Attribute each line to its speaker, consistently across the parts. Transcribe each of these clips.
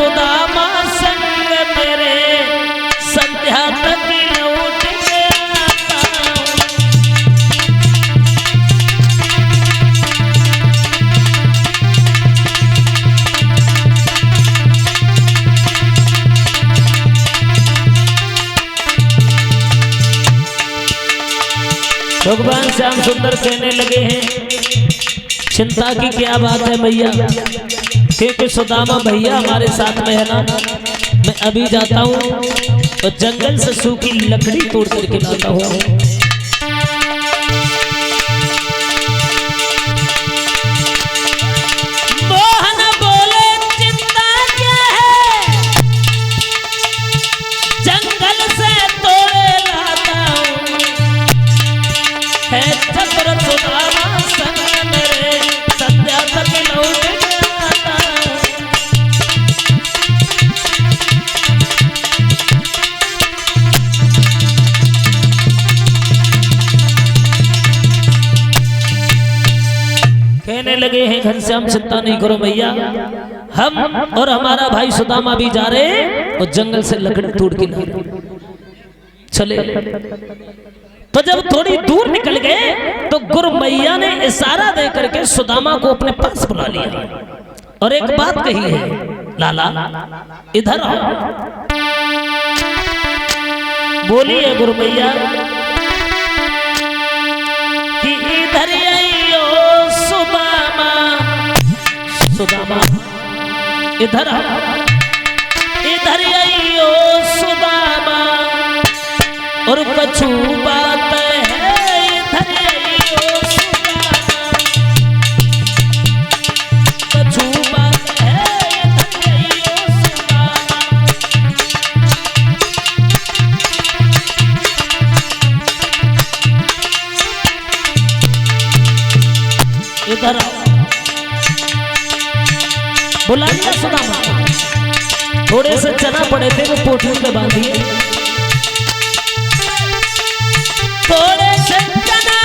Speaker 1: सुदामा संग मेरे संध्या तक लौट के आता हूं। भगवान श्याम सुंदर कहने लगे हैं चिंता की क्या बात है भैया, क्योंकि सुदामा भैया हमारे साथ में है ना। मैं अभी जाता हूँ और जंगल से सूखी लकड़ी तोड़ करके लाता हूँ। कहने लगे हैं घनश्याम चिंता नहीं करो भैया, हम और हमारा भाई सुदामा भी जा रहे हैं और जंगल से लकड़ी तोड़ के ला चले। तो जब थोड़ी दूर निकल गए तो गुरु मैया ने इशारा दे करके सुदामा को अपने पास बुला लिया और एक बात कही है, लाला इधर आओ। बोली है गुरु मैया कि इधर आइयो सुदामा, सुदामा इधर आओ, इधर आइयो सुदामा और कछु बात है इधर आइयो सुदामा, कछु बात है इधर आइयो सुदामा। इधर आओ, बुला लिया सुदामा। थोड़े से चना पड़े थे वो पोटली में बांधिए, थोड़े से चना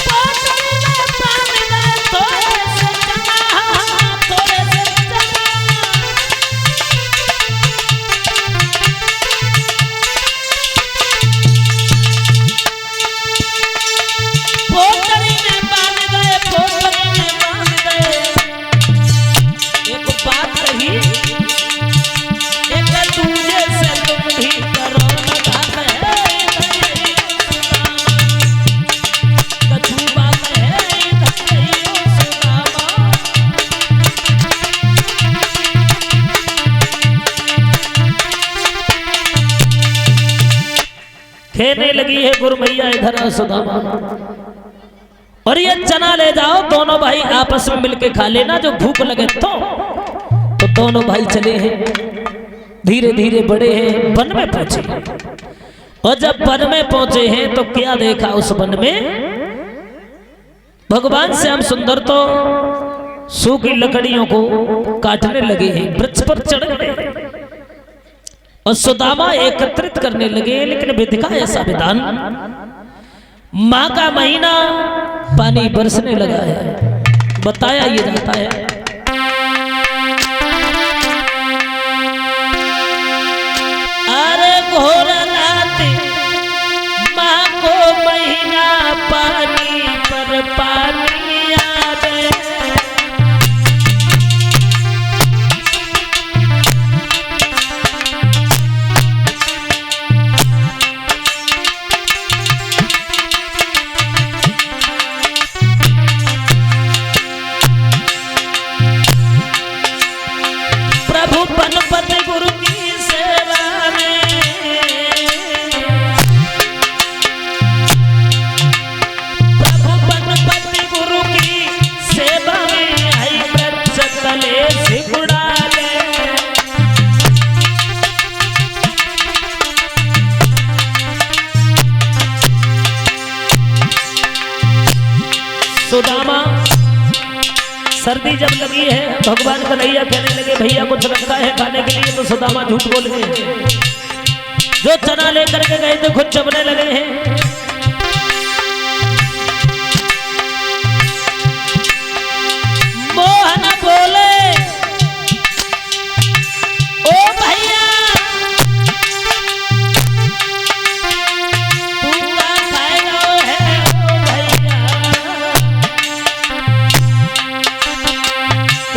Speaker 1: पोटली में बांध दे, थोड़े से चना, थोड़े से चना। पोटली में बांध दे, पोटली में बांध दे। एक बात कही, एक दूजे से तुम भी करो लगा है, कछु बात है इधर सुदामा। कहने लगी है गुरु मैया इधर आओ सुदामा और ये चना ले जाओ, दोनों भाई आपस में मिलके खा लेना, जो भूख लगे तो दोनों भाई चले हैं, धीरे धीरे बड़े हैं, वन में पहुंचे। और जब वन में पहुंचे हैं तो क्या देखा उस वन में, भगवान श्याम सुंदर तो सूखी लकड़ियों को काटने लगे हैं, वृक्ष पर चढ़ गए और सुदामा एकत्रित करने लगे। लेकिन विधि का ऐसा विधान, माँ का महीना पानी बरसने लगा है, बताया ये जाता है। अरे घोर रात माँ को महीना पानी पर पानी आ गए। पनपति गुरु की सेवा में, प्रभु पनपति गुरु की सेवा में आई वृक्ष तले सिकुड़ा ले। सुदामा सर्दी जब लगी है, भगवान कन्हैया कहने लगे भैया कुछ रखा है खाने के लिए, तो सुदामा झूठ बोल गए। जो चना लेकर के गए थे खुद चबने लगे हैं। मोहन बोले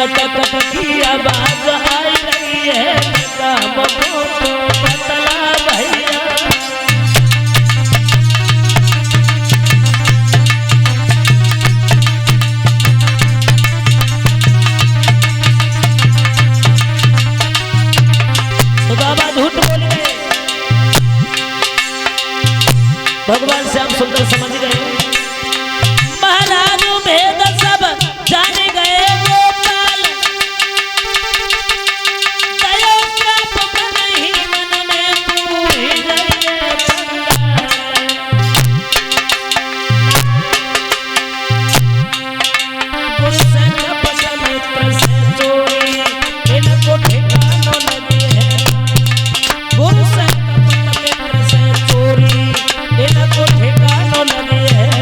Speaker 1: कटक की आवाज आई रही है, काम को तो बतला भैया। सुदामा झूठ बोल गए, भगवान श्याम सुंदर समझ गए। महाराज भेद सब जान गए, गोपाल दया श्राप मन ही मन में तू ही रहिए गुरु से कपट मित्र से चोरी, इनको ठिकानों लगी है। गुरु से कपट मित्र से चोरी, इनको ठिकानों लगी है।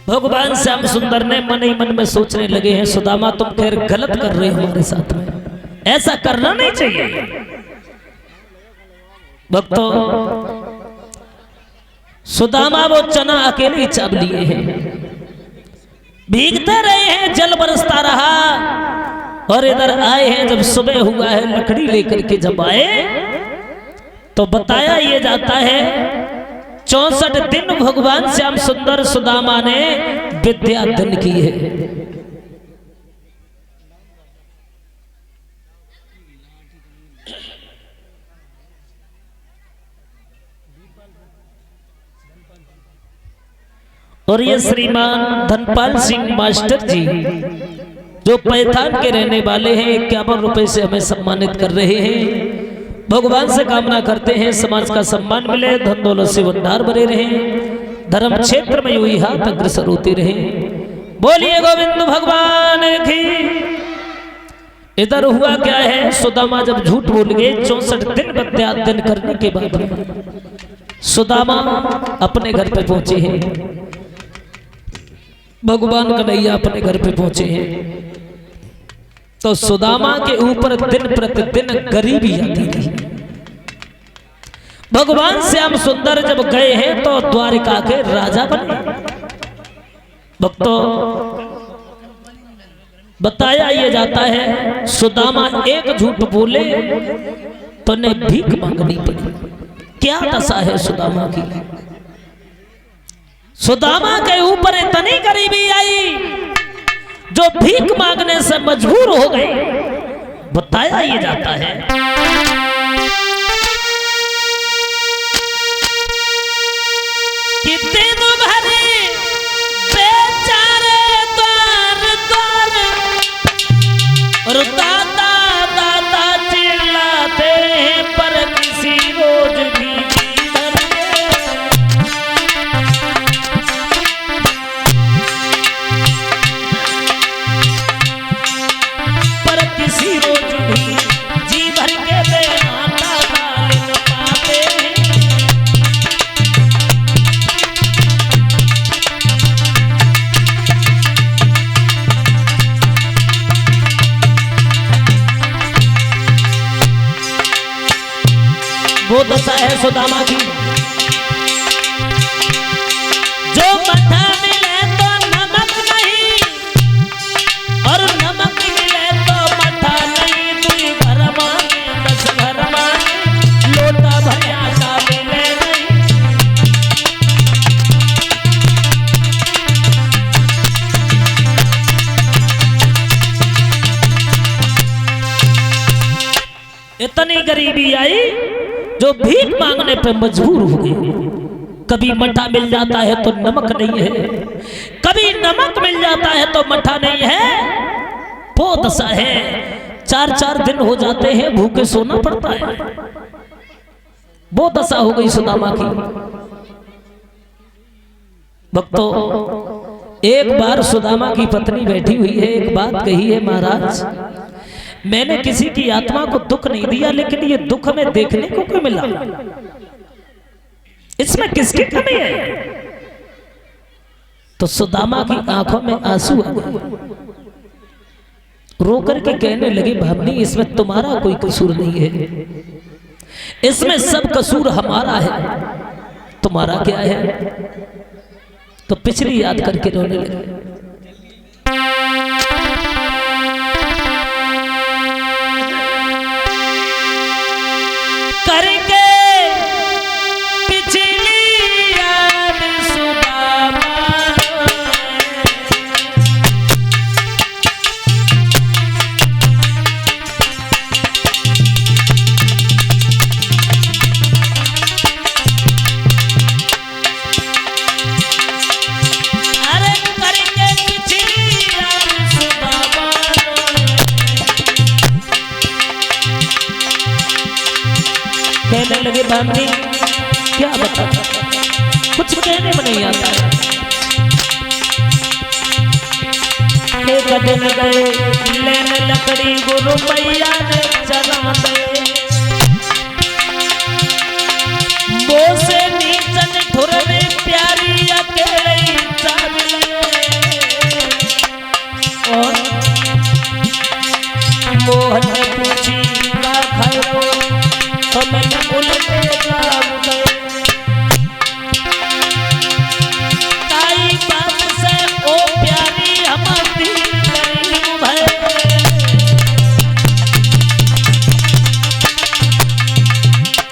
Speaker 1: भगवान श्याम सुंदर ने मन ही मन में सोचने लगे हैं, सुदामा तुम खैर गलत कर रहे हो हमारे साथ में, ऐसा करना नहीं चाहिए। भक्तों, सुदामा वो चना अकेले ही चाप लिए हैं, भीगते रहे हैं, जल बरसता रहा और इधर आए हैं। जब सुबह हुआ है, लकड़ी लेकर के जब आए तो बताया ये जाता है 64 दिन भगवान श्याम सुंदर सुदामा ने विद्या दान की है। और ये श्रीमान धनपाल सिंह मास्टर जी जो पैठान के रहने वाले हैं, 51 रुपए से हमें सम्मानित कर रहे हैं। भगवान से कामना करते हैं समाज का सम्मान मिले, धन दौलत से भंडार भरे रहे, धर्म क्षेत्र में यूं हाथ अग्रसर होते रहे। बोलिए गोविंद भगवान की। इधर हुआ क्या है, सुदामा जब झूठ बोल गए, 64 दिन विद्या दान करने के बाद सुदामा अपने घर पे पहुंचे हैं। भगवान कन्हैया अपने घर पे पहुंचे हैं तो सुदामा के ऊपर दिन प्रतिदिन गरीबी आती थी। भगवान श्याम सुंदर जब गए हैं तो द्वारिका के राजा बने। भक्तों, बताया ये जाता है सुदामा एक झूठ बोले तो ने भीख मांगनी पड़ी। क्या दशा है सुदामा की। सुदामा के ऊपर इतनी गरीबी आई जो भीख मांगने से मजबूर हो गए। बताया ये जाता है कि दिन भर बेचारे द्वार द्वार और दादा दादा चिल्लाते हैं, पर किसी रोज भी वो दशा है सुदामा की। जो मठा मिले तो नमक नहीं और नमक मिले तो मठा नहीं। तू घर मांगे 10 घर मांगे, लोटा भरिया सा मिले नहीं। इतनी गरीबी आई जो भीख मांगने पे मजबूर हो गए। कभी मठा मिल जाता है तो नमक नहीं है, कभी नमक मिल जाता है तो मठा नहीं है। वो दशा है, 4-4 दिन हो जाते हैं भूखे सोना पड़ता है। वो दशा हो गई सुदामा की। भक्तों, एक बार सुदामा की पत्नी बैठी हुई है, एक बात कही है, महाराज मैंने किसी की आत्मा को दुख नहीं दिया, लेकिन ये दुख हमें देखने को क्यों मिला, इसमें किसकी कमी है? तो सुदामा की आंखों में आंसू आ गए, रो करके कहने लगे, भावनी इसमें तुम्हारा कोई कसूर नहीं है, इसमें सब कसूर हमारा है, तुम्हारा क्या है? तो पिछली याद करके रोने लगे। करके पिछली याद सुदामा, कहने लगे, भाभी क्या बता, कुछ कहने में नहीं आता। एक दिन गए लेने लकड़ी, गुरु मैया ने चला दे, वो से नीचन ठुर में प्यारी अकेले चल, और मोहन ने पूछी का खाए, तो मैंने उल्टे जवाब दे, ताई बात से ओ प्यारी हमारी गरीब है,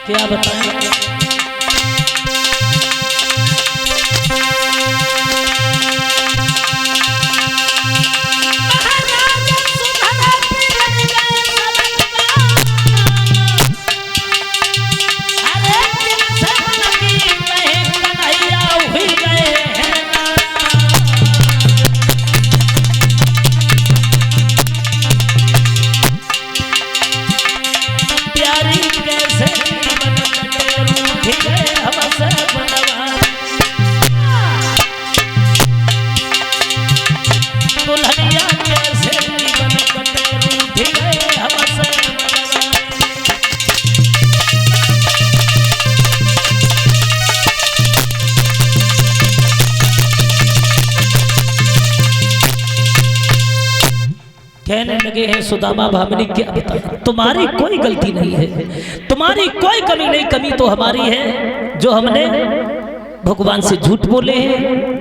Speaker 1: क्या बताएं? कहने लगे हैं, सुदामा भामिनी क्या बता, तुम्हारी कोई गलती नहीं है, तुम्हारी कोई कमी नहीं, कमी तो हमारी है जो हमने भगवान से झूठ बोले हैं,